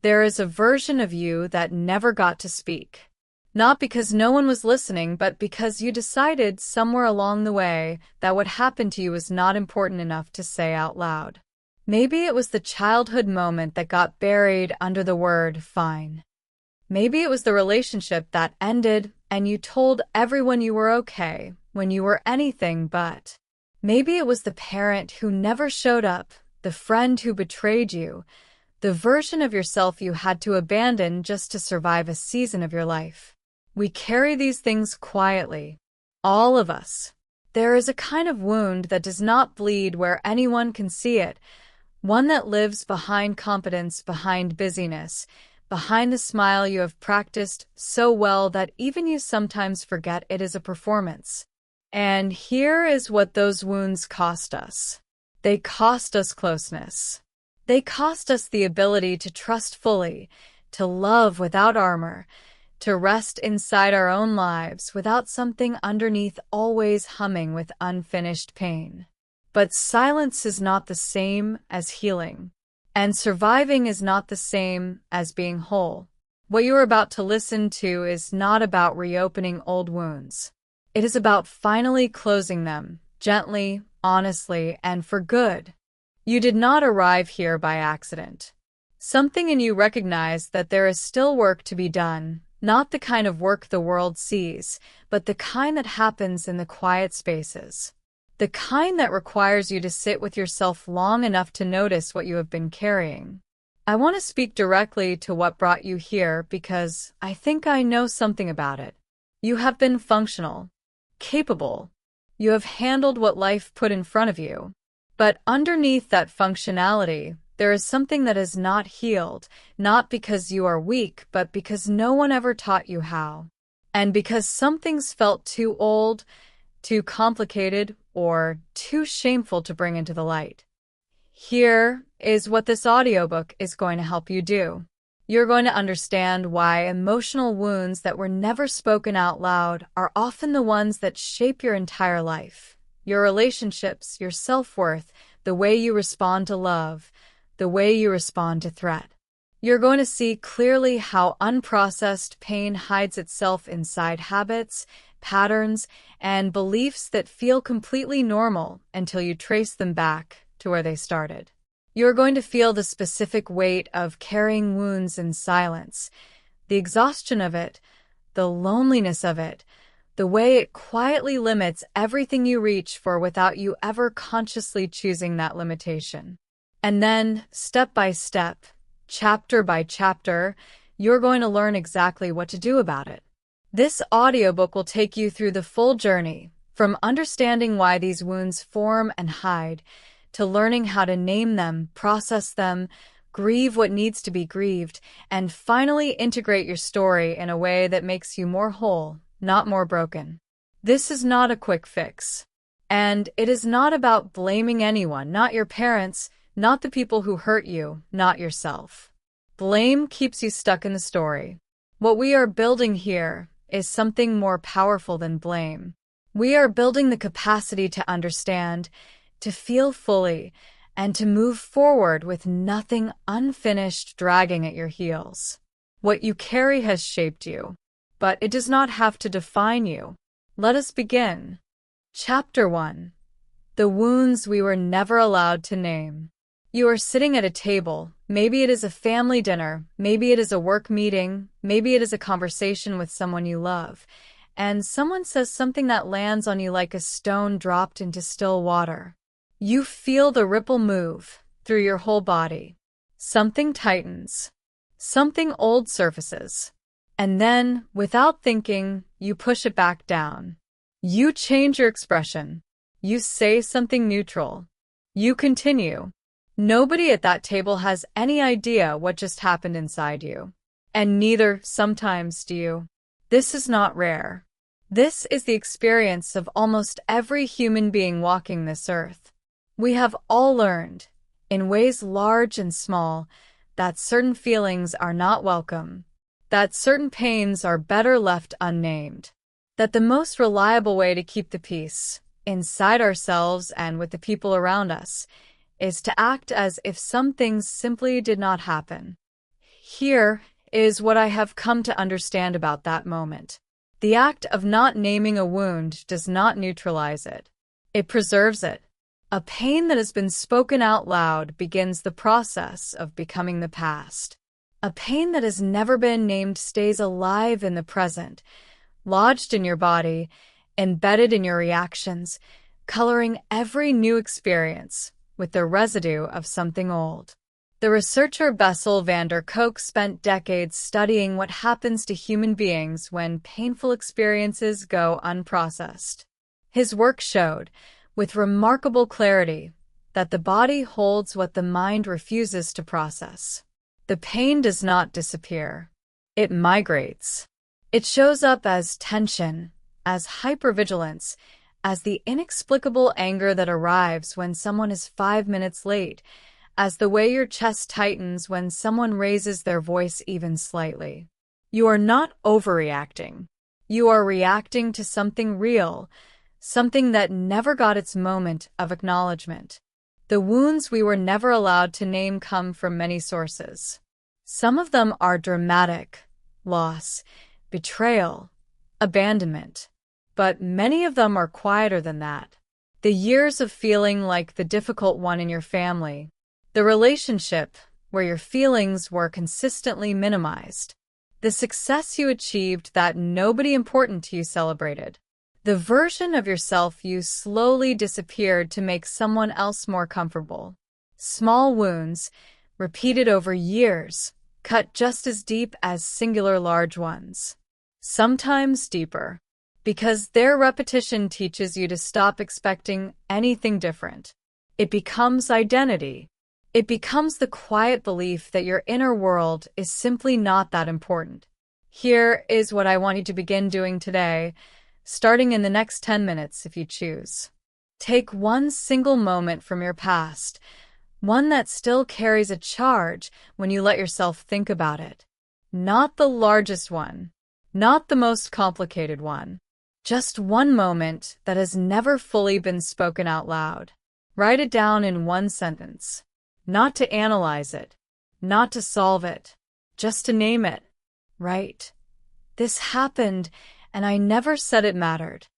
There is a version of you that never got to speak. Not because no one was listening, but because you decided somewhere along the way that what happened to you was not important enough to say out loud. Maybe it was the childhood moment that got buried under the word fine. Maybe it was the relationship that ended and you told everyone you were okay when you were anything but. Maybe it was the parent who never showed up, the friend who betrayed you, the version of yourself you had to abandon just to survive a season of your life. We carry these things quietly. All of us. There is a kind of wound that does not bleed where anyone can see it, one that lives behind competence, behind busyness, behind the smile you have practiced so well that even you sometimes forget it is a performance. And here is what those wounds cost us. They cost us closeness. They cost us the ability to trust fully, to love without armor, to rest inside our own lives without something underneath always humming with unfinished pain. But silence is not the same as healing, and surviving is not the same as being whole. What you are about to listen to is not about reopening old wounds. It is about finally closing them, gently, honestly, and for good. You did not arrive here by accident. Something in you recognized that there is still work to be done, not the kind of work the world sees, but the kind that happens in the quiet spaces. The kind that requires you to sit with yourself long enough to notice what you have been carrying. I want to speak directly to what brought you here because I think I know something about it. You have been functional, capable. You have handled what life put in front of you. But underneath that functionality, there is something that is not healed, not because you are weak, but because no one ever taught you how. And because some things felt too old, too complicated, or too shameful to bring into the light. Here is what this audiobook is going to help you do. You're going to understand why emotional wounds that were never spoken out loud are often the ones that shape your entire life. Your relationships, your self-worth, the way you respond to love, the way you respond to threat. You're going to see clearly how unprocessed pain hides itself inside habits, patterns, and beliefs that feel completely normal until you trace them back to where they started. You're going to feel the specific weight of carrying wounds in silence, the exhaustion of it, the loneliness of it, the way it quietly limits everything you reach for without you ever consciously choosing that limitation. And then, step by step, chapter by chapter, you're going to learn exactly what to do about it. This audiobook will take you through the full journey, from understanding why these wounds form and hide, to learning how to name them, process them, grieve what needs to be grieved, and finally integrate your story in a way that makes you more whole, not more broken. This is not a quick fix. And it is not about blaming anyone, not your parents, not the people who hurt you, not yourself. Blame keeps you stuck in the story. What we are building here is something more powerful than blame. We are building the capacity to understand, to feel fully, and to move forward with nothing unfinished dragging at your heels. What you carry has shaped you, but it does not have to define you. Let us begin. Chapter 1. The wounds we were never allowed to name. You are sitting at a table. Maybe it is a family dinner, maybe it is a work meeting, maybe it is a conversation with someone you love, and someone says something that lands on you like a stone dropped into still water. You feel the ripple move through your whole body. Something tightens. Something old surfaces. And then, without thinking, you push it back down. You change your expression. You say something neutral. You continue. Nobody at that table has any idea what just happened inside you. And neither, sometimes, do you. This is not rare. This is the experience of almost every human being walking this earth. We have all learned, in ways large and small, that certain feelings are not welcome, that certain pains are better left unnamed, that the most reliable way to keep the peace, inside ourselves and with the people around us, is to act as if some things simply did not happen. Here is what I have come to understand about that moment. The act of not naming a wound does not neutralize it. It preserves it. A pain that has been spoken out loud begins the process of becoming the past. A pain that has never been named stays alive in the present, lodged in your body, embedded in your reactions, coloring every new experience with the residue of something old. The researcher Bessel van der Kolk spent decades studying what happens to human beings when painful experiences go unprocessed. His work showed, with remarkable clarity, that the body holds what the mind refuses to process. The pain does not disappear. It migrates. It shows up as tension, as hypervigilance, as the inexplicable anger that arrives when someone is 5 minutes late, as the way your chest tightens when someone raises their voice even slightly. You are not overreacting. You are reacting to something real, something that never got its moment of acknowledgement. The wounds we were never allowed to name come from many sources. Some of them are dramatic, loss, betrayal, abandonment. But many of them are quieter than that. The years of feeling like the difficult one in your family, the relationship where your feelings were consistently minimized, the success you achieved that nobody important to you celebrated, the version of yourself you slowly disappeared to make someone else more comfortable. Small wounds, repeated over years, cut just as deep as singular large ones. Sometimes deeper, because their repetition teaches you to stop expecting anything different. It becomes identity. It becomes the quiet belief that your inner world is simply not that important. Here is what I want you to begin doing today, starting in the next 10 minutes if you choose. Take one single moment from your past, one that still carries a charge when you let yourself think about it. Not the largest one, not the most complicated one. Just one moment that has never fully been spoken out loud. Write it down in one sentence. Not to analyze it, not to solve it, just to name it. Right. This happened, and I never said it mattered.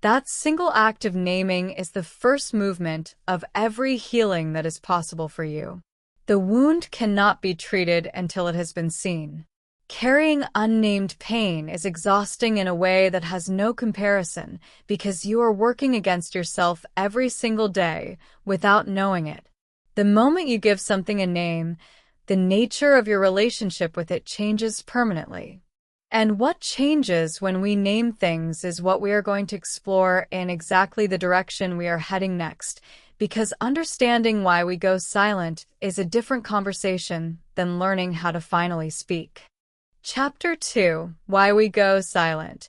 That single act of naming is the first movement of every healing that is possible for you. The wound cannot be treated until it has been seen. Carrying unnamed pain is exhausting in a way that has no comparison because you are working against yourself every single day without knowing it. The moment you give something a name, the nature of your relationship with it changes permanently. And what changes when we name things is what we are going to explore in exactly the direction we are heading next, because understanding why we go silent is a different conversation than learning how to finally speak. Chapter 2: Why We Go Silent.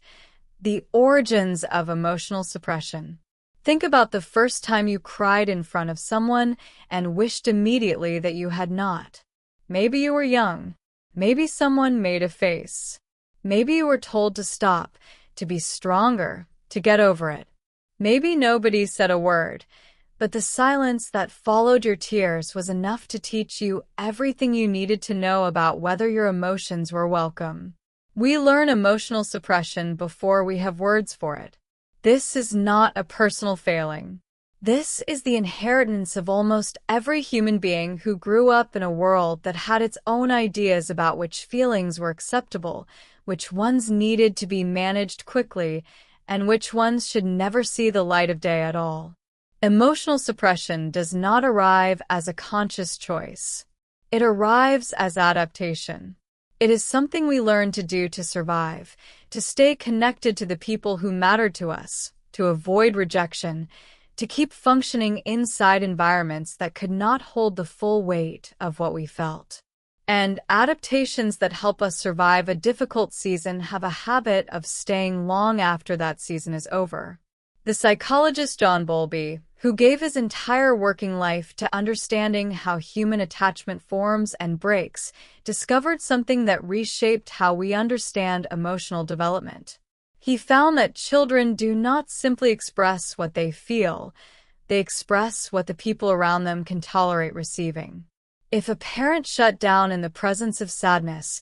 The Origins of Emotional Suppression. Think about the first time you cried in front of someone and wished immediately that you had not. Maybe you were young. Maybe someone made a face. Maybe you were told to stop, to be stronger, to get over it. Maybe nobody said a word, but the silence that followed your tears was enough to teach you everything you needed to know about whether your emotions were welcome. We learn emotional suppression before we have words for it. This is not a personal failing. This is the inheritance of almost every human being who grew up in a world that had its own ideas about which feelings were acceptable, which ones needed to be managed quickly, and which ones should never see the light of day at all. Emotional suppression does not arrive as a conscious choice. It arrives as adaptation. It is something we learn to do to survive, to stay connected to the people who matter to us, to avoid rejection, to keep functioning inside environments that could not hold the full weight of what we felt. And adaptations that help us survive a difficult season have a habit of staying long after that season is over. The psychologist John Bowlby, who gave his entire working life to understanding how human attachment forms and breaks, discovered something that reshaped how we understand emotional development. He found that children do not simply express what they feel, they express what the people around them can tolerate receiving. If a parent shut down in the presence of sadness,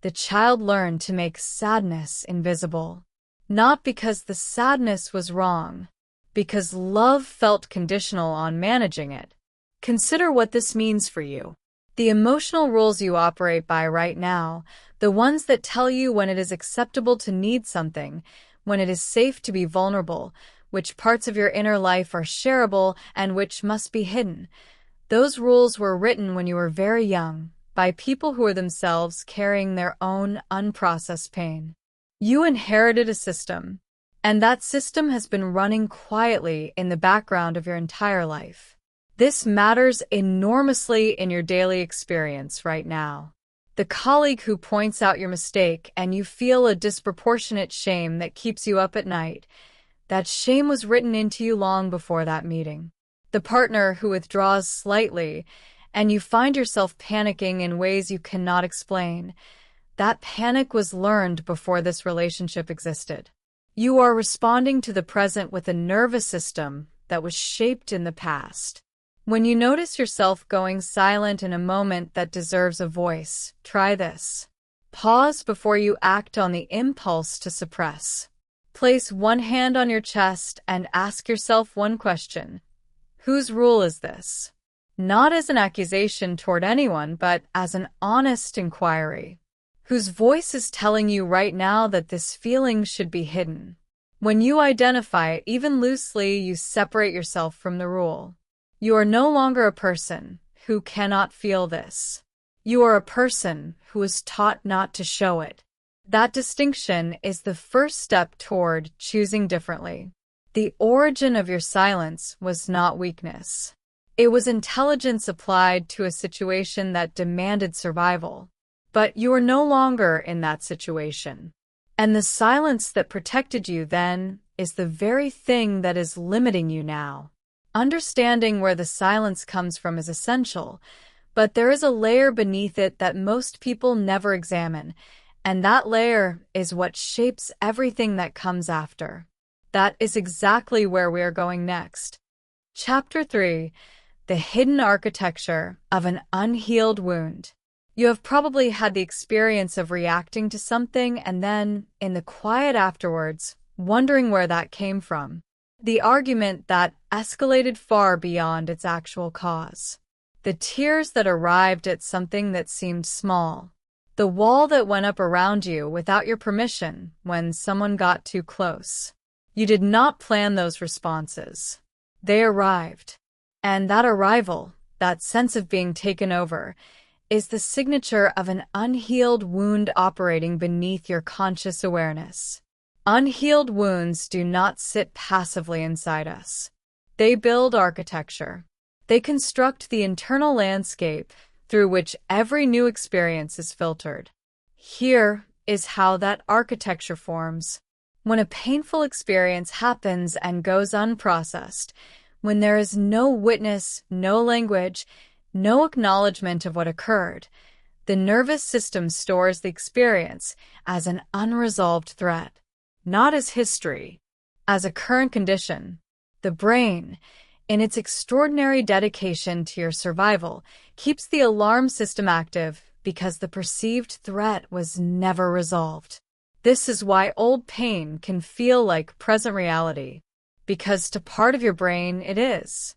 the child learned to make sadness invisible. Not because the sadness was wrong, because love felt conditional on managing it. Consider what this means for you. The emotional rules you operate by right now, the ones that tell you when it is acceptable to need something, when it is safe to be vulnerable, which parts of your inner life are shareable and which must be hidden. Those rules were written when you were very young, by people who were themselves carrying their own unprocessed pain. You inherited a system, and that system has been running quietly in the background of your entire life. This matters enormously in your daily experience right now. The colleague who points out your mistake and you feel a disproportionate shame that keeps you up at night, that shame was written into you long before that meeting. The partner who withdraws slightly and you find yourself panicking in ways you cannot explain, that panic was learned before this relationship existed. You are responding to the present with a nervous system that was shaped in the past. When you notice yourself going silent in a moment that deserves a voice, try this. Pause before you act on the impulse to suppress. Place one hand on your chest and ask yourself one question. Whose rule is this? Not as an accusation toward anyone, but as an honest inquiry. Whose voice is telling you right now that this feeling should be hidden? When you identify it, even loosely, you separate yourself from the rule. You are no longer a person who cannot feel this. You are a person who is taught not to show it. That distinction is the first step toward choosing differently. The origin of your silence was not weakness. It was intelligence applied to a situation that demanded survival. But you are no longer in that situation. And the silence that protected you then is the very thing that is limiting you now. Understanding where the silence comes from is essential, but there is a layer beneath it that most people never examine, and that layer is what shapes everything that comes after. That is exactly where we are going next. Chapter 3: The Hidden Architecture of an Unhealed Wound. You have probably had the experience of reacting to something and then, in the quiet afterwards, wondering where that came from. The argument that escalated far beyond its actual cause. The tears that arrived at something that seemed small. The wall that went up around you without your permission when someone got too close. You did not plan those responses. They arrived. And that arrival, that sense of being taken over, is the signature of an unhealed wound operating beneath your conscious awareness. Unhealed wounds do not sit passively inside us. They build architecture. They construct the internal landscape through which every new experience is filtered. Here is how that architecture forms. When a painful experience happens and goes unprocessed, when there is no witness, no language, no acknowledgement of what occurred, the nervous system stores the experience as an unresolved threat, not as history, as a current condition. The brain, in its extraordinary dedication to your survival, keeps the alarm system active because the perceived threat was never resolved. This is why old pain can feel like present reality, because to part of your brain it is.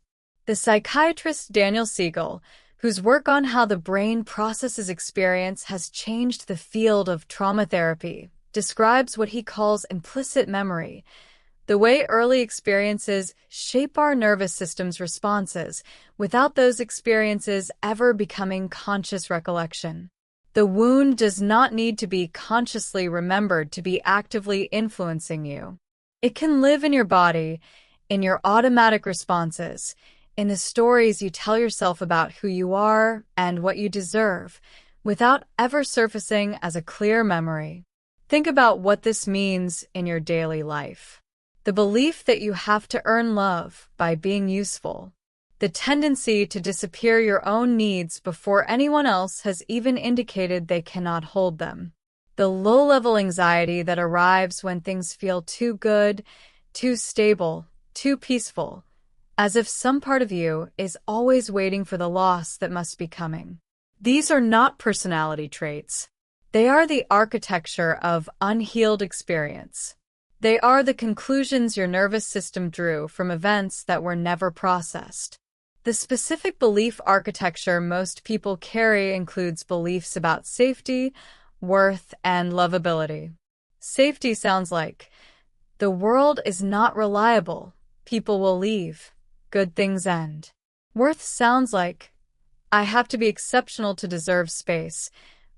The psychiatrist Daniel Siegel, whose work on how the brain processes experience has changed the field of trauma therapy, describes what he calls implicit memory, the way early experiences shape our nervous system's responses without those experiences ever becoming conscious recollection. The wound does not need to be consciously remembered to be actively influencing you. It can live in your body, in your automatic responses, in the stories you tell yourself about who you are and what you deserve, without ever surfacing as a clear memory. Think about what this means in your daily life. The belief that you have to earn love by being useful. The tendency to disappear your own needs before anyone else has even indicated they cannot hold them. The low-level anxiety that arrives when things feel too good, too stable, too peaceful, as if some part of you is always waiting for the loss that must be coming. These are not personality traits. They are the architecture of unhealed experience. They are the conclusions your nervous system drew from events that were never processed. The specific belief architecture most people carry includes beliefs about safety, worth, and lovability. Safety sounds like, the world is not reliable, people will leave, good things end. Worth sounds like, I have to be exceptional to deserve space,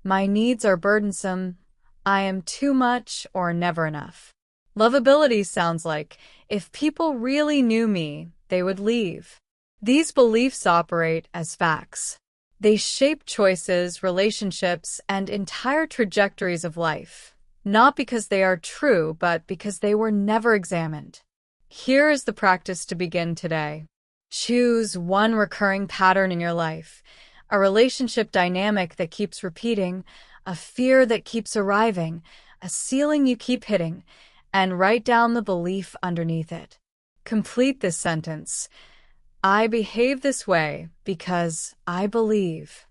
my needs are burdensome, I am too much or never enough. Lovability sounds like, if people really knew me, they would leave. These beliefs operate as facts. They shape choices, relationships, and entire trajectories of life, not because they are true, but because they were never examined. Here is the practice to begin today. Choose one recurring pattern in your life, a relationship dynamic that keeps repeating, a fear that keeps arriving, a ceiling you keep hitting, and write down the belief underneath it. Complete this sentence. I behave this way because I believe.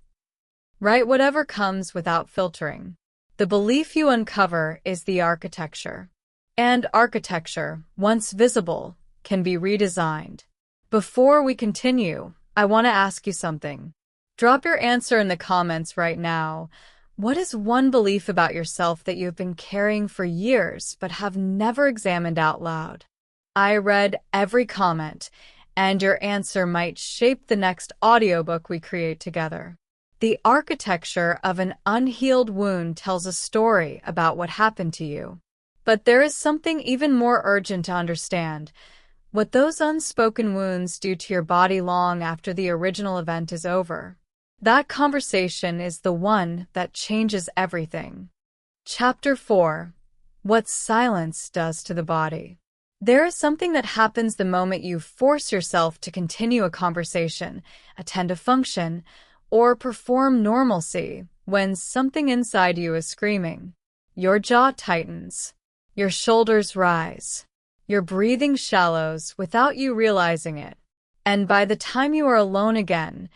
Write whatever comes without filtering. The belief you uncover is the architecture. And architecture, once visible, can be redesigned. Before we continue, I want to ask you something. Drop your answer in the comments right now. What is one belief about yourself that you have been carrying for years but have never examined out loud? I read every comment, and your answer might shape the next audiobook we create together. The architecture of an unhealed wound tells a story about what happened to you. But there is something even more urgent to understand, what those unspoken wounds do to your body long after the original event is over. That conversation is the one that changes everything. Chapter 4. What silence does to the body. There is something that happens the moment you force yourself to continue a conversation, attend a function, or perform normalcy when something inside you is screaming. Your jaw tightens. Your shoulders rise. Your breathing shallows without you realizing it. And by the time you are alone again,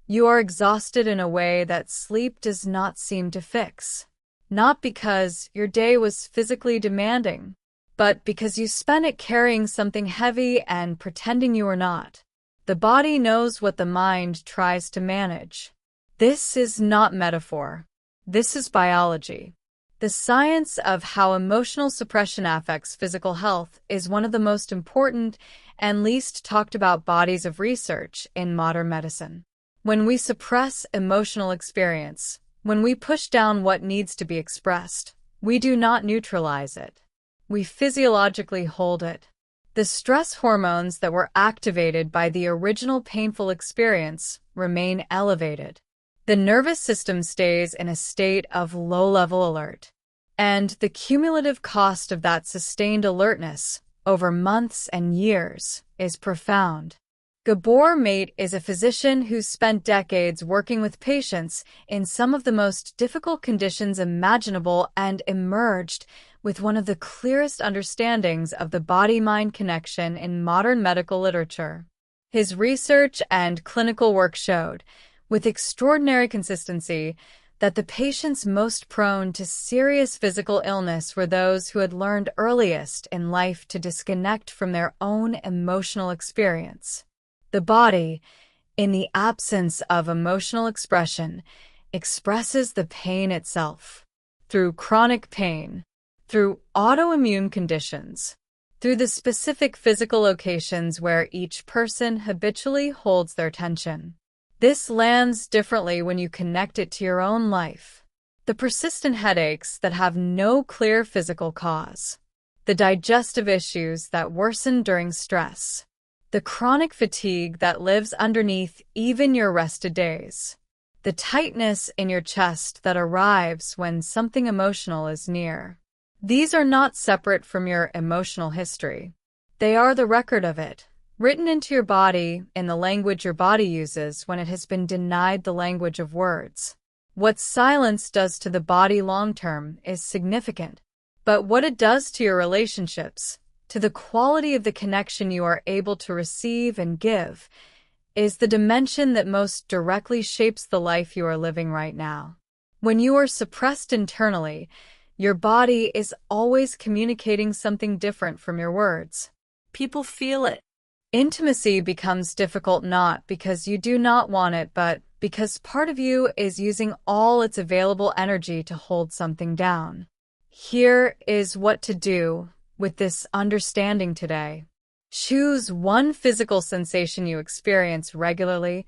you are exhausted in a way that sleep does not seem to fix. Not because your day was physically demanding, but because you spent it carrying something heavy and pretending you were not. The body knows what the mind tries to manage. This is not metaphor. This is biology. The science of how emotional suppression affects physical health is one of the most important and least talked about bodies of research in modern medicine. When we suppress emotional experience, when we push down what needs to be expressed, we do not neutralize it. We physiologically hold it. The stress hormones that were activated by the original painful experience remain elevated. The nervous system stays in a state of low-level alert. And the cumulative cost of that sustained alertness over months and years is profound. Gabor Mate is a physician who spent decades working with patients in some of the most difficult conditions imaginable and emerged with one of the clearest understandings of the body-mind connection in modern medical literature. His research and clinical work showed, with extraordinary consistency, that the patients most prone to serious physical illness were those who had learned earliest in life to disconnect from their own emotional experience. The body, in the absence of emotional expression, expresses the pain itself, through chronic pain, through autoimmune conditions, through the specific physical locations where each person habitually holds their tension. This lands differently when you connect it to your own life. The persistent headaches that have no clear physical cause, the digestive issues that worsen during stress, the chronic fatigue that lives underneath even your rested days, the tightness in your chest that arrives when something emotional is near. These are not separate from your emotional history. They are the record of it, written into your body in the language your body uses when it has been denied the language of words. What silence does to the body long-term is significant, but what it does to your relationships, to the quality of the connection you are able to receive and give, is the dimension that most directly shapes the life you are living right now. When you are suppressed internally, your body is always communicating something different from your words. People feel it. Intimacy becomes difficult not because you do not want it, but because part of you is using all its available energy to hold something down. Here is what to do with this understanding today. Choose one physical sensation you experience regularly: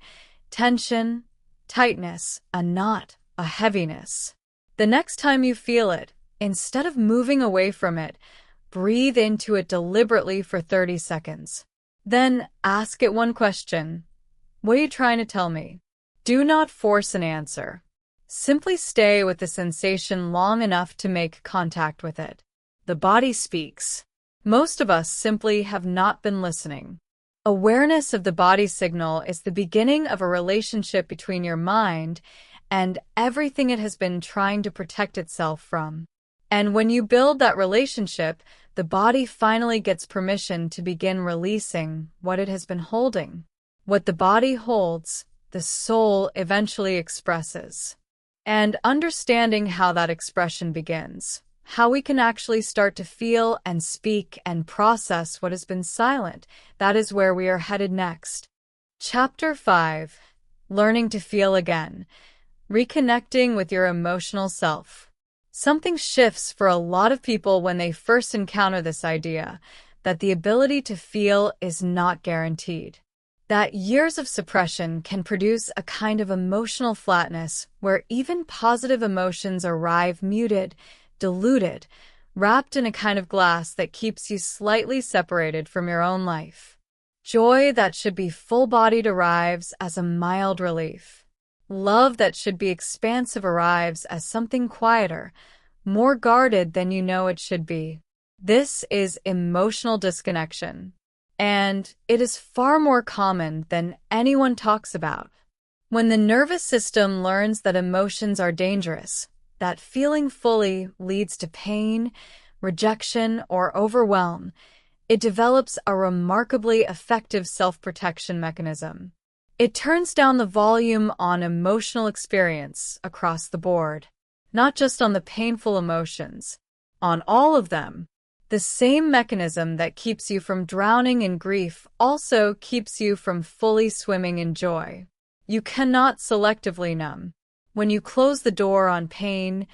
tension, tightness, a knot, a heaviness. The next time you feel it, instead of moving away from it, breathe into it deliberately for 30 seconds. Then ask it one question. What are you trying to tell me? Do not force an answer. Simply stay with the sensation long enough to make contact with it. The body speaks. Most of us simply have not been listening. Awareness of the body signal is the beginning of a relationship between your mind and everything it has been trying to protect itself from. And when you build that relationship, the body finally gets permission to begin releasing what it has been holding. What the body holds, the soul eventually expresses. And understanding how that expression begins, how we can actually start to feel and speak and process what has been silent, that is where we are headed next. Chapter 5. Learning to Feel Again. Reconnecting with your emotional self. Something shifts for a lot of people when they first encounter this idea that the ability to feel is not guaranteed. That years of suppression can produce a kind of emotional flatness where even positive emotions arrive muted, diluted, wrapped in a kind of glass that keeps you slightly separated from your own life. Joy that should be full-bodied arrives as a mild relief. Love that should be expansive arrives as something quieter, more guarded than you know it should be. This is emotional disconnection, and it is far more common than anyone talks about. When the nervous system learns that emotions are dangerous, that feeling fully leads to pain, rejection, or overwhelm, it develops a remarkably effective self-protection mechanism. It turns down the volume on emotional experience across the board, not just on the painful emotions, on all of them. The same mechanism that keeps you from drowning in grief also keeps you from fully swimming in joy. You cannot selectively numb. When you close the door on pain,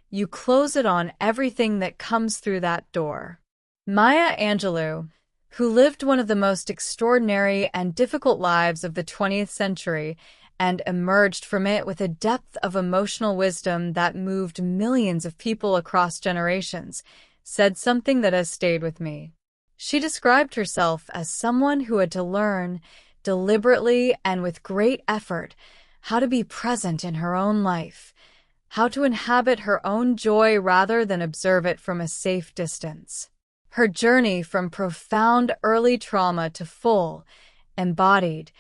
you close it on everything that comes through that door. Maya Angelou, who lived one of the most extraordinary and difficult lives of the 20th century and emerged from it with a depth of emotional wisdom that moved millions of people across generations, said something that has stayed with me. She described herself as someone who had to learn, deliberately and with great effort, how to be present in her own life, how to inhabit her own joy rather than observe it from a safe distance. Her journey from profound early trauma to full, embodied,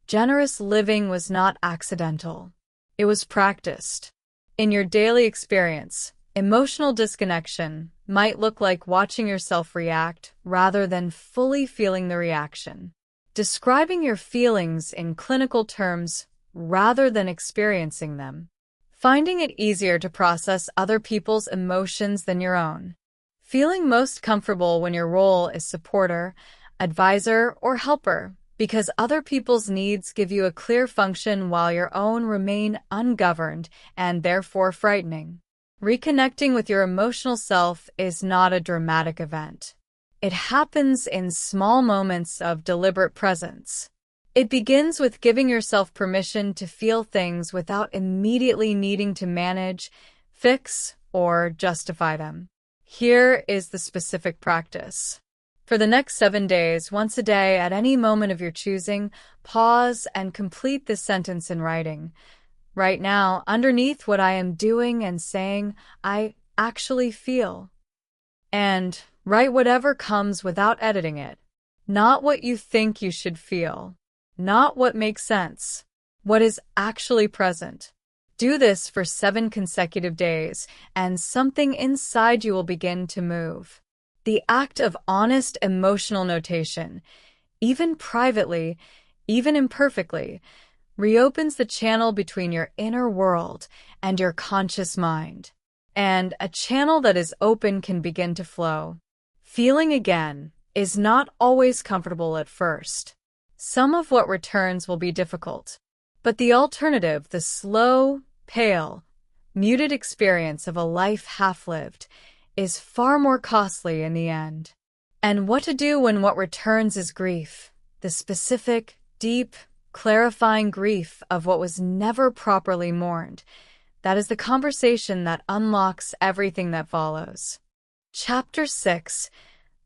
generous living was not accidental. It was practiced. In your daily experience, emotional disconnection might look like watching yourself react rather than fully feeling the reaction. Describing your feelings in clinical terms rather than experiencing them. Finding it easier to process other people's emotions than your own. Feeling most comfortable when your role is supporter, advisor, or helper, because other people's needs give you a clear function while your own remain ungoverned and therefore frightening. Reconnecting with your emotional self is not a dramatic event. It happens in small moments of deliberate presence. It begins with giving yourself permission to feel things without immediately needing to manage, fix, or justify them. Here is the specific practice. For the next 7 days, once a day, at any moment of your choosing, pause and complete this sentence in writing. Right now, underneath what I am doing and saying, I actually feel. And write whatever comes without editing it. Not what you think you should feel. Not what makes sense. What is actually present. Do this for 7 consecutive days, and something inside you will begin to move. The act of honest emotional notation, even privately, even imperfectly, reopens the channel between your inner world and your conscious mind. And a channel that is open can begin to flow. Feeling again is not always comfortable at first. Some of what returns will be difficult. But the alternative, the slow, pale, muted experience of a life half-lived, is far more costly in the end. And what to do when what returns is grief, the specific, deep, clarifying grief of what was never properly mourned. That is the conversation that unlocks everything that follows. Chapter 6: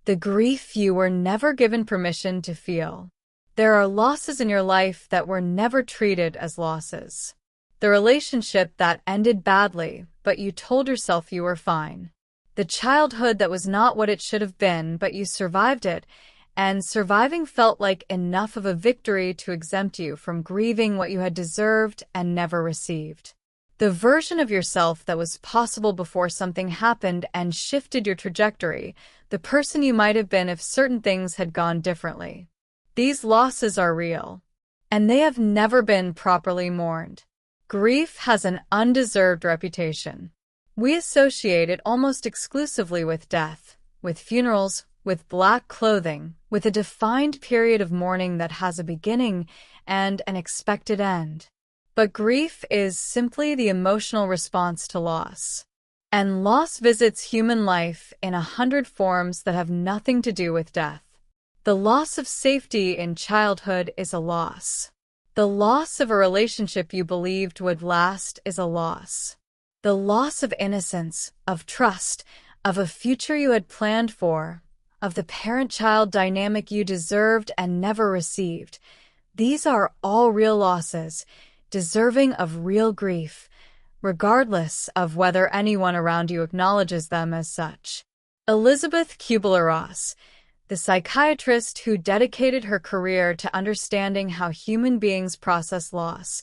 The Grief You Were Never Given Permission to Feel. There are losses in your life that were never treated as losses. The relationship that ended badly, but you told yourself you were fine. The childhood that was not what it should have been, but you survived it, and surviving felt like enough of a victory to exempt you from grieving what you had deserved and never received. The version of yourself that was possible before something happened and shifted your trajectory, the person you might have been if certain things had gone differently. These losses are real, and they have never been properly mourned. Grief has an undeserved reputation. We associate it almost exclusively with death, with funerals, with black clothing, with a defined period of mourning that has a beginning and an expected end. But grief is simply the emotional response to loss. And loss visits human life in 100 forms that have nothing to do with death. The loss of safety in childhood is a loss. The loss of a relationship you believed would last is a loss. The loss of innocence, of trust, of a future you had planned for, of the parent-child dynamic you deserved and never received. These are all real losses, deserving of real grief, regardless of whether anyone around you acknowledges them as such. Elizabeth Kubler-Ross, the psychiatrist who dedicated her career to understanding how human beings process loss,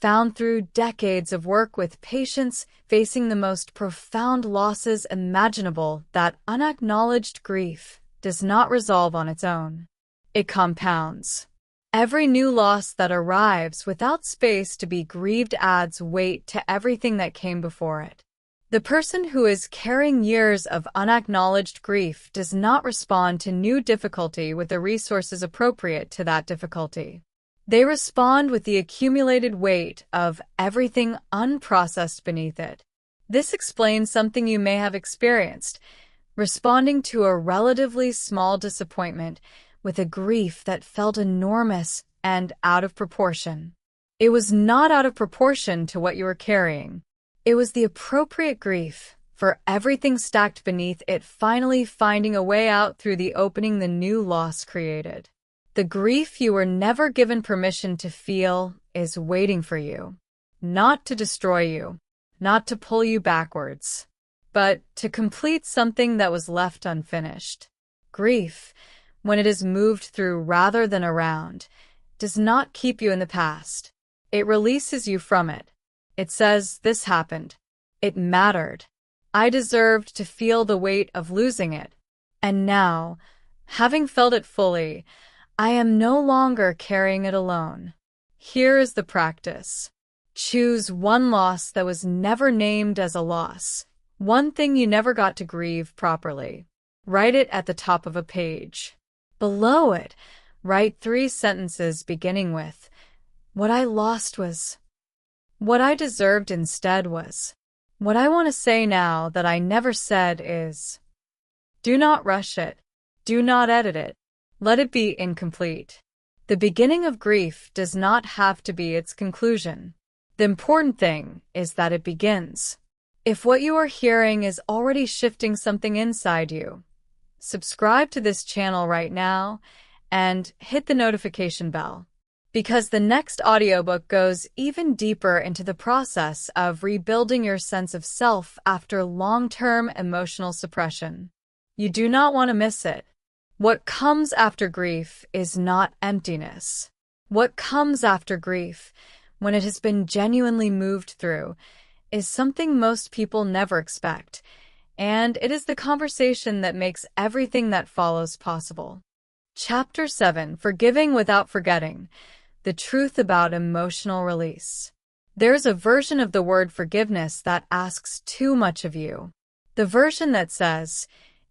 found through decades of work with patients facing the most profound losses imaginable that unacknowledged grief does not resolve on its own. It compounds. Every new loss that arrives without space to be grieved adds weight to everything that came before it. The person who is carrying years of unacknowledged grief does not respond to new difficulty with the resources appropriate to that difficulty. They respond with the accumulated weight of everything unprocessed beneath it. This explains something you may have experienced, responding to a relatively small disappointment with a grief that felt enormous and out of proportion. It was not out of proportion to what you were carrying. It was the appropriate grief for everything stacked beneath it finally finding a way out through the opening the new loss created. The grief you were never given permission to feel is waiting for you, not to destroy you, not to pull you backwards, but to complete something that was left unfinished. Grief, when it is moved through rather than around, does not keep you in the past. It releases you from it. It says, this happened. It mattered. I deserved to feel the weight of losing it. And now, having felt it fully, I am no longer carrying it alone. Here is the practice. Choose one loss that was never named as a loss. One thing you never got to grieve properly. Write it at the top of a page. Below it, write 3 sentences beginning with, what I lost was. What I deserved instead was. What I want to say now that I never said is. Do not rush it. Do not edit it. Let it be incomplete. The beginning of grief does not have to be its conclusion. The important thing is that it begins. If what you are hearing is already shifting something inside you, subscribe to this channel right now and hit the notification bell, because the next audiobook goes even deeper into the process of rebuilding your sense of self after long-term emotional suppression. You do not want to miss it. What comes after grief is not emptiness. What comes after grief, when it has been genuinely moved through, is something most people never expect. and it is the conversation that makes everything that follows possible. Chapter 7: Forgiving Without Forgetting. The Truth About Emotional Release. There's a version of the word forgiveness that asks too much of you. The version that says,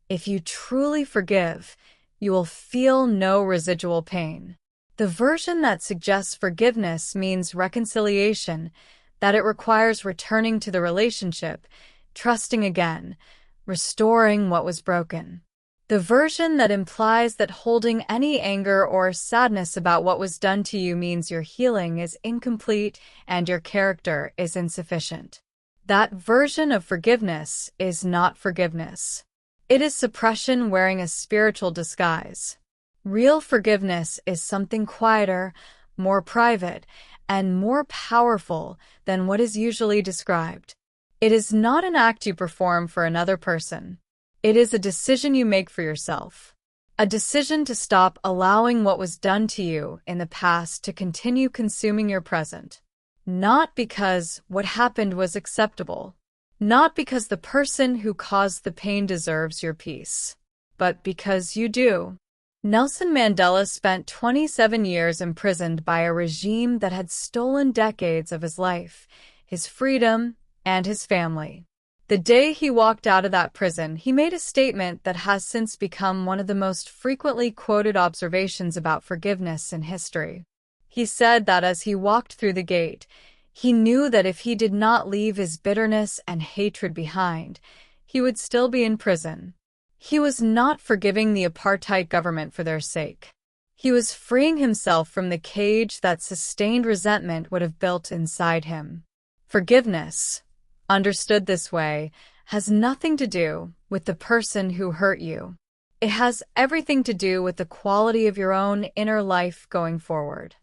if you truly forgive, you will feel no residual pain. The version that suggests forgiveness means reconciliation, that it requires returning to the relationship, trusting again, restoring what was broken. The version that implies that holding any anger or sadness about what was done to you means your healing is incomplete and your character is insufficient. That version of forgiveness is not forgiveness. It is suppression wearing a spiritual disguise. Real forgiveness is something quieter, more private, and more powerful than what is usually described. It is not an act you perform for another person. It is a decision you make for yourself. A decision to stop allowing what was done to you in the past to continue consuming your present. Not because what happened was acceptable. Not because the person who caused the pain deserves your peace. But because you do. Nelson Mandela spent 27 years imprisoned by a regime that had stolen decades of his life, his freedom, and his family. The day he walked out of that prison, he made a statement that has since become one of the most frequently quoted observations about forgiveness in history. He said that as he walked through the gate, he knew that if he did not leave his bitterness and hatred behind, he would still be in prison. He was not forgiving the apartheid government for their sake. He was freeing himself from the cage that sustained resentment would have built inside him. Forgiveness, understood this way, has nothing to do with the person who hurt you. It has everything to do with the quality of your own inner life going forward.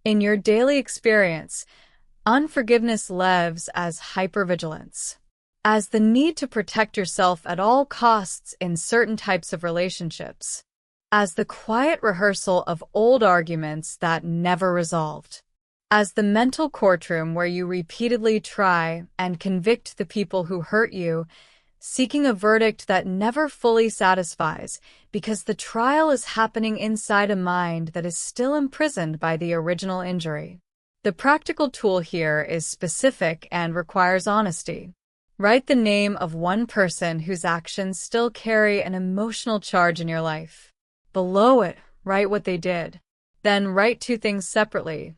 In your daily experience, unforgiveness lives as hypervigilance, as the need to protect yourself at all costs in certain types of relationships, as the quiet rehearsal of old arguments that never resolved, as the mental courtroom where you repeatedly try and convict the people who hurt you, seeking a verdict that never fully satisfies because the trial is happening inside a mind that is still imprisoned by the original injury. The practical tool here is specific and requires honesty. Write the name of one person whose actions still carry an emotional charge in your life. Below it, write what they did. Then write two things separately.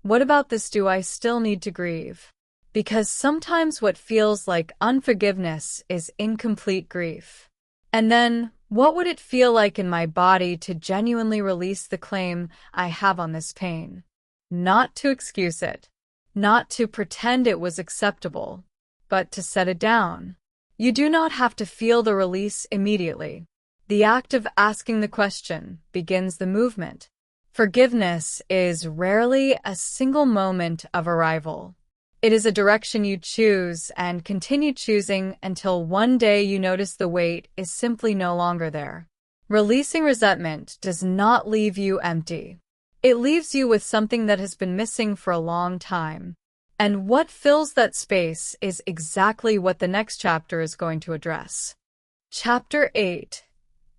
What about this do I still need to grieve? Because sometimes what feels like unforgiveness is incomplete grief. And then, what would it feel like in my body to genuinely release the claim I have on this pain? Not to excuse it, not to pretend it was acceptable, but to set it down. You do not have to feel the release immediately. The act of asking the question begins the movement. Forgiveness is rarely a single moment of arrival. It is a direction you choose and continue choosing until one day you notice the weight is simply no longer there. Releasing resentment does not leave you empty. It leaves you with something that has been missing for a long time. And what fills that space is exactly what the next chapter is going to address. Chapter 8: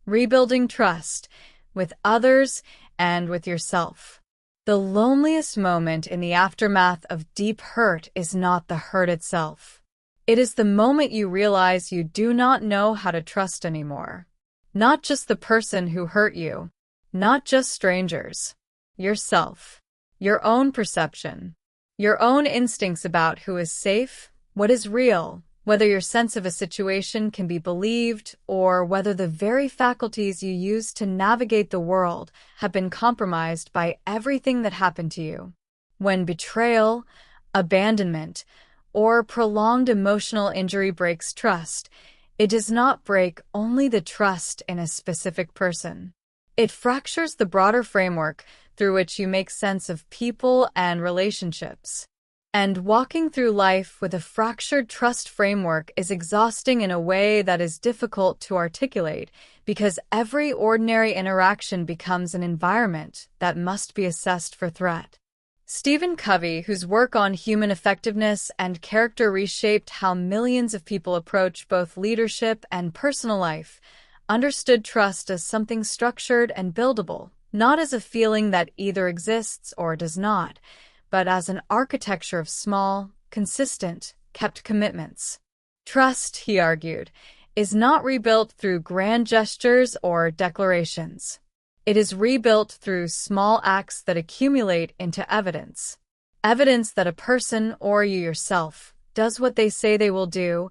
Rebuilding Trust with Others and with yourself. The loneliest moment in the aftermath of deep hurt is not the hurt itself. It is the moment you realize you do not know how to trust anymore. Not just the person who hurt you, not just strangers. Yourself, your own perception, your own instincts about who is safe, what is real, whether your sense of a situation can be believed, or whether the very faculties you use to navigate the world have been compromised by everything that happened to you. When betrayal, abandonment, or prolonged emotional injury breaks trust, it does not break only the trust in a specific person. It fractures the broader framework through which you make sense of people and relationships. And walking through life with a fractured trust framework is exhausting in a way that is difficult to articulate because every ordinary interaction becomes an environment that must be assessed for threat. Stephen Covey, whose work on human effectiveness and character reshaped how millions of people approach both leadership and personal life, understood trust as something structured and buildable, not as a feeling that either exists or does not, but as an architecture of small, consistent, kept commitments. Trust, he argued, is not rebuilt through grand gestures or declarations. It is rebuilt through small acts that accumulate into evidence. Evidence that a person, or you yourself, does what they say they will do,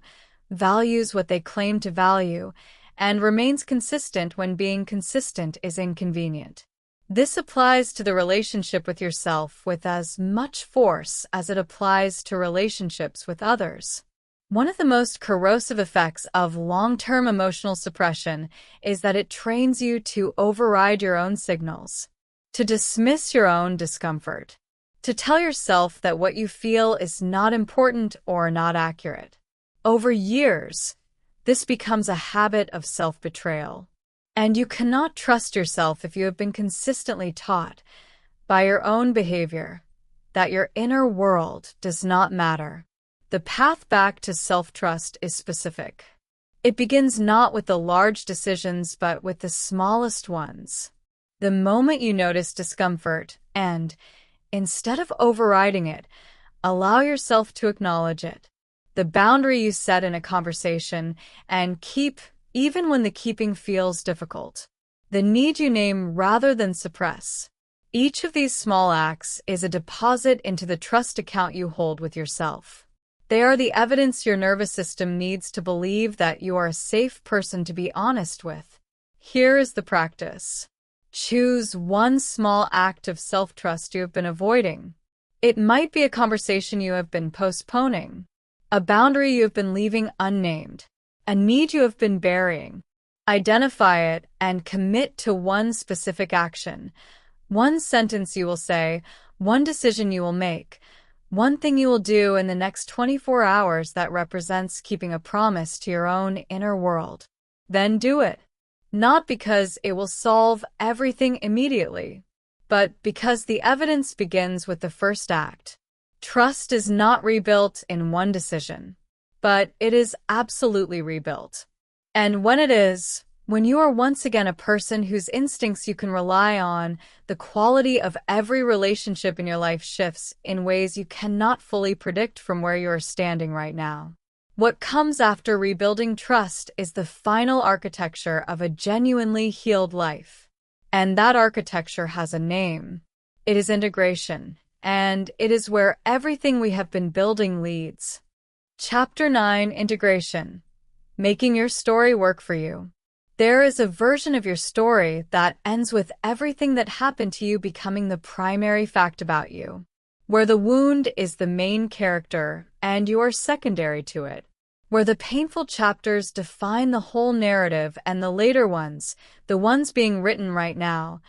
values what they claim to value, and remains consistent when being consistent is inconvenient. This applies to the relationship with yourself with as much force as it applies to relationships with others. One of the most corrosive effects of long-term emotional suppression is that it trains you to override your own signals, to dismiss your own discomfort, to tell yourself that what you feel is not important or not accurate. Over years, this becomes a habit of self-betrayal, and you cannot trust yourself if you have been consistently taught by your own behavior that your inner world does not matter. The path back to self-trust is specific. It begins not with the large decisions, but with the smallest ones. The moment you notice discomfort and, instead of overriding it, allow yourself to acknowledge it. The boundary you set in a conversation and keep even when the keeping feels difficult. The need you name rather than suppress. Each of these small acts is a deposit into the trust account you hold with yourself. They are the evidence your nervous system needs to believe that you are a safe person to be honest with. Here is the practice. Choose one small act of self-trust you have been avoiding. It might be a conversation you have been postponing, a boundary you have been leaving unnamed, a need you have been burying. Identify it and commit to one specific action, one sentence you will say, one decision you will make, one thing you will do in the next 24 hours that represents keeping a promise to your own inner world. Then do it. Not because it will solve everything immediately, but because the evidence begins with the first act. Trust is not rebuilt in one decision, but it is absolutely rebuilt. And when it is, when you are once again a person whose instincts you can rely on, the quality of every relationship in your life shifts in ways you cannot fully predict from where you are standing right now. What comes after rebuilding trust is the final architecture of a genuinely healed life. And that architecture has a name. It is integration, and it is where everything we have been building leads. Chapter 9: Integration. Making your story work for you. There is a version of your story that ends with everything that happened to you becoming the primary fact about you, where the wound is the main character and you are secondary to it, where the painful chapters define the whole narrative and the later ones, the ones being written right now,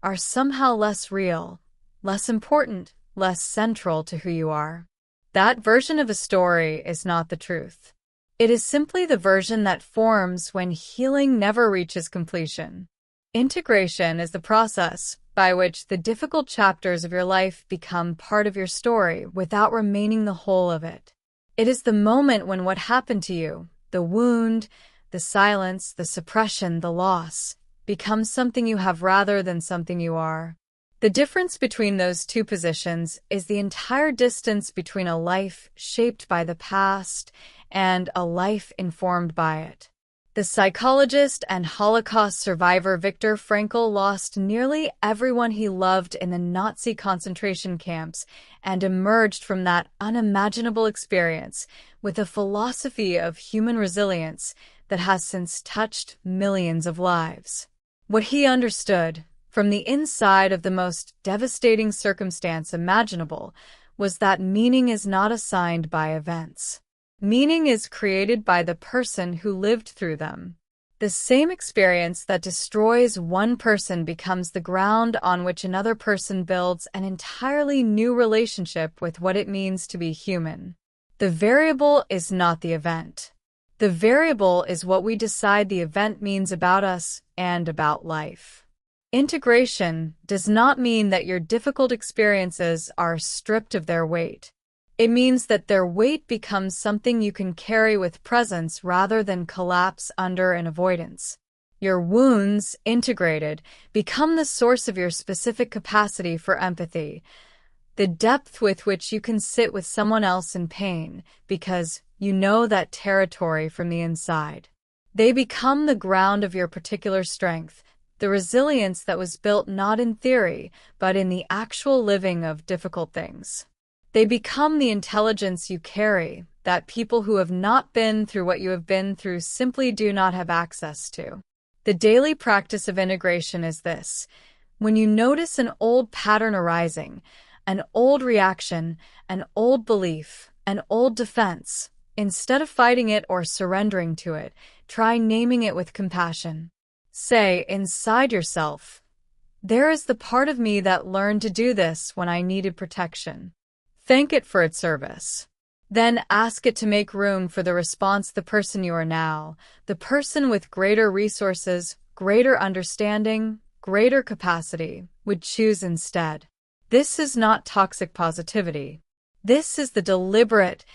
are somehow less real, less important, less central to who you are. That version of a story is not the truth. It is simply the version that forms when healing never reaches completion. Integration is the process by which the difficult chapters of your life become part of your story without remaining the whole of it. It is the moment when what happened to you, the wound, the silence, the suppression, the loss, becomes something you have rather than something you are. The difference between those two positions is the entire distance between a life shaped by the past and a life informed by it. The psychologist and Holocaust survivor Viktor Frankl lost nearly everyone he loved in the Nazi concentration camps and emerged from that unimaginable experience with a philosophy of human resilience that has since touched millions of lives. What he understood, from the inside of the most devastating circumstance imaginable, was that meaning is not assigned by events. Meaning is created by the person who lived through them. The same experience that destroys one person becomes the ground on which another person builds an entirely new relationship with what it means to be human. The variable is not the event. The variable is what we decide the event means about us and about life. Integration does not mean that your difficult experiences are stripped of their weight. It means that their weight becomes something you can carry with presence rather than collapse under in avoidance. Your wounds, integrated, become the source of your specific capacity for empathy, the depth with which you can sit with someone else in pain because you know that territory from the inside. They become the ground of your particular strength, the resilience that was built not in theory, but in the actual living of difficult things. They become the intelligence you carry, that people who have not been through what you have been through simply do not have access to. The daily practice of integration is this. When you notice an old pattern arising, an old reaction, an old belief, an old defense, instead of fighting it or surrendering to it, try naming it with compassion. Say inside yourself, "There is the part of me that learned to do this when I needed protection." Thank it for its service. Then ask it to make room for the response the person you are now, the person with greater resources, greater understanding, greater capacity, would choose instead. This is not toxic positivity. This is the deliberate,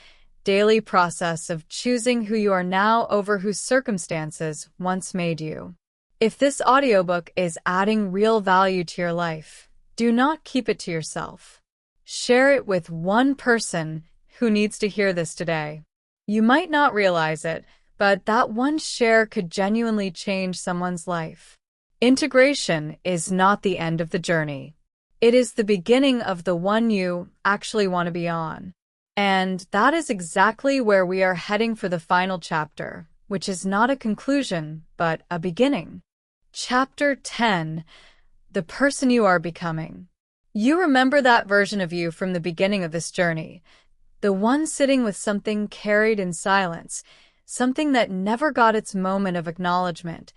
daily process of choosing who you are now over whose circumstances once made you. If this audiobook is adding real value to your life, do not keep it to yourself. Share it with one person who needs to hear this today. You might not realize it, but that one share could genuinely change someone's life. Integration is not the end of the journey. It is the beginning of the one you actually want to be on. And that is exactly where we are heading for the final chapter, which is not a conclusion, but a beginning. Chapter 10, The Person You Are Becoming. You remember that version of you from the beginning of this journey, the one sitting with something carried in silence, something that never got its moment of acknowledgement,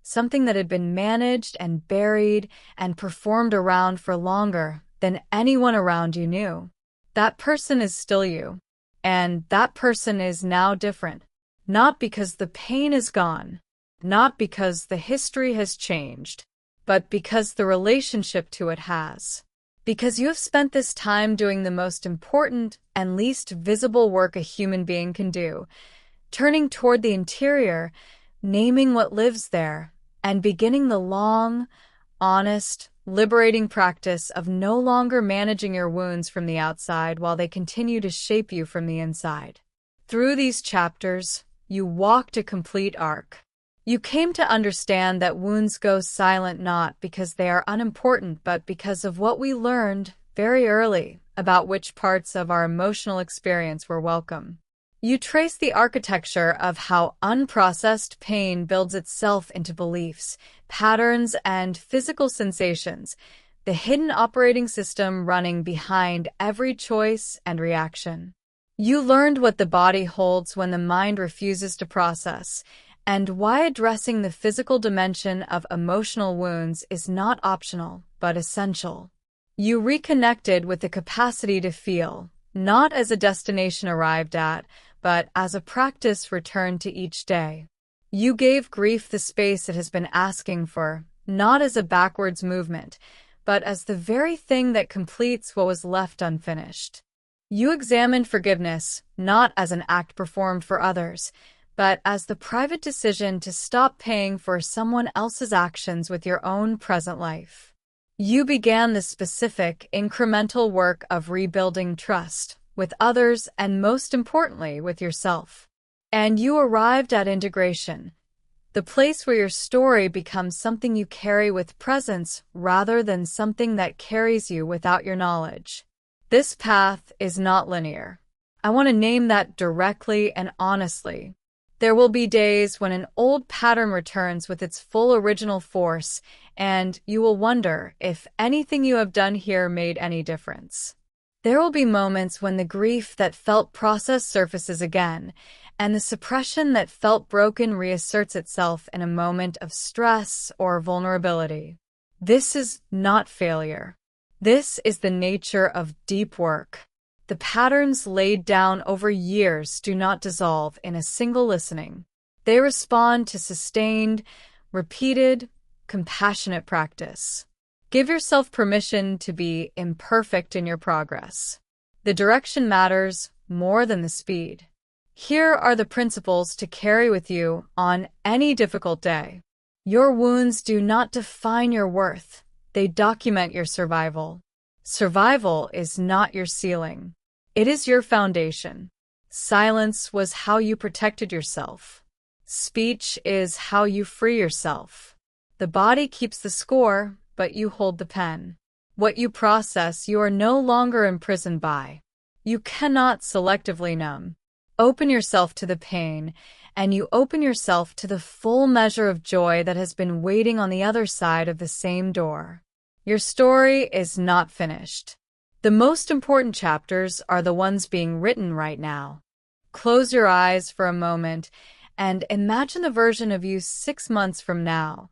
something that had been managed and buried and performed around for longer than anyone around you knew. That person is still you, and that person is now different, not because the pain is gone, not because the history has changed, but because the relationship to it has. Because you have spent this time doing the most important and least visible work a human being can do, turning toward the interior, naming what lives there, and beginning the long, honest, liberating practice of no longer managing your wounds from the outside while they continue to shape you from the inside. Through these chapters, you walked a complete arc. You came to understand that wounds go silent not because they are unimportant, but because of what we learned very early about which parts of our emotional experience were welcome. You trace the architecture of how unprocessed pain builds itself into beliefs, patterns, and physical sensations, the hidden operating system running behind every choice and reaction. You learned what the body holds when the mind refuses to process, and why addressing the physical dimension of emotional wounds is not optional, but essential. You reconnected with the capacity to feel, not as a destination arrived at, but as a practice returned to each day. You gave grief the space it has been asking for, not as a backwards movement, but as the very thing that completes what was left unfinished. You examined forgiveness, not as an act performed for others, but as the private decision to stop paying for someone else's actions with your own present life. You began the specific, incremental work of rebuilding trust with others and, most importantly, with yourself. And you arrived at integration, the place where your story becomes something you carry with presence rather than something that carries you without your knowledge. This path is not linear. I want to name that directly and honestly. There will be days when an old pattern returns with its full original force, and you will wonder if anything you have done here made any difference. There will be moments when the grief that felt processed surfaces again, and the suppression that felt broken reasserts itself in a moment of stress or vulnerability. This is not failure. This is the nature of deep work. The patterns laid down over years do not dissolve in a single listening. They respond to sustained, repeated, compassionate practice. Give yourself permission to be imperfect in your progress. The direction matters more than the speed. Here are the principles to carry with you on any difficult day. Your wounds do not define your worth. They document your survival. Survival is not your ceiling. It is your foundation. Silence was how you protected yourself. Speech is how you free yourself. The body keeps the score, but you hold the pen. What you process, you are no longer imprisoned by. You cannot selectively numb. Open yourself to the pain, and you open yourself to the full measure of joy that has been waiting on the other side of the same door. Your story is not finished. The most important chapters are the ones being written right now. Close your eyes for a moment and imagine the version of you 6 months from now.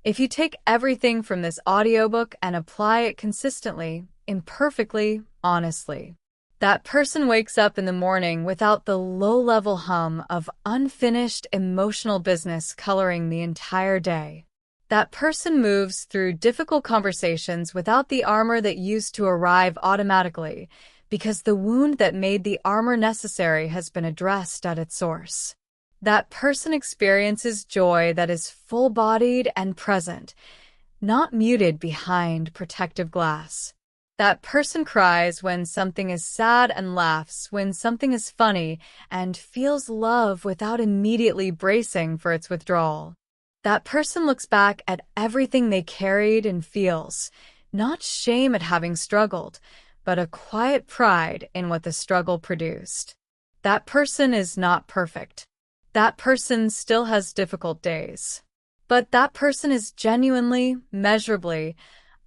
If you take everything from this audiobook and apply it consistently, imperfectly, honestly, that person wakes up in the morning without the low-level hum of unfinished emotional business coloring the entire day. That person moves through difficult conversations without the armor that used to arrive automatically, because the wound that made the armor necessary has been addressed at its source. That person experiences joy that is full-bodied and present, not muted behind protective glass. That person cries when something is sad and laughs when something is funny and feels love without immediately bracing for its withdrawal. That person looks back at everything they carried and feels, not shame at having struggled, but a quiet pride in what the struggle produced. That person is not perfect. That person still has difficult days. But that person is genuinely, measurably,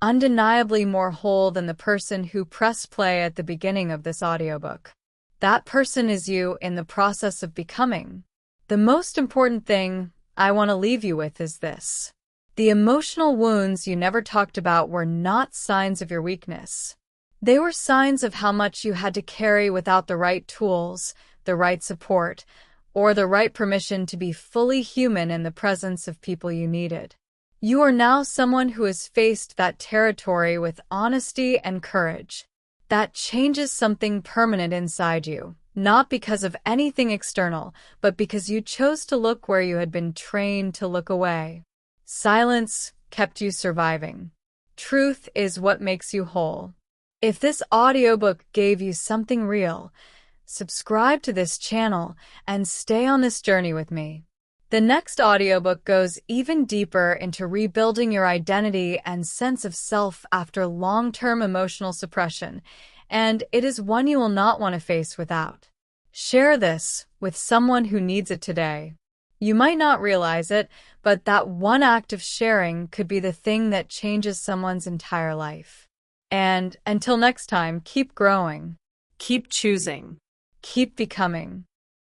undeniably more whole than the person who pressed play at the beginning of this audiobook. That person is you in the process of becoming. The most important thing I want to leave you with is this. The emotional wounds you never talked about were not signs of your weakness. They were signs of how much you had to carry without the right tools, the right support, or the right permission to be fully human in the presence of people you needed. You are now someone who has faced that territory with honesty and courage. That changes something permanent inside you, not because of anything external, but because you chose to look where you had been trained to look away. Silence kept you surviving. Truth is what makes you whole. If this audiobook gave you something real, subscribe to this channel and stay on this journey with me. The next audiobook goes even deeper into rebuilding your identity and sense of self after long-term emotional suppression, and it is one you will not want to face without. Share this with someone who needs it today. You might not realize it, but that one act of sharing could be the thing that changes someone's entire life. And until next time, keep growing, keep choosing, keep becoming.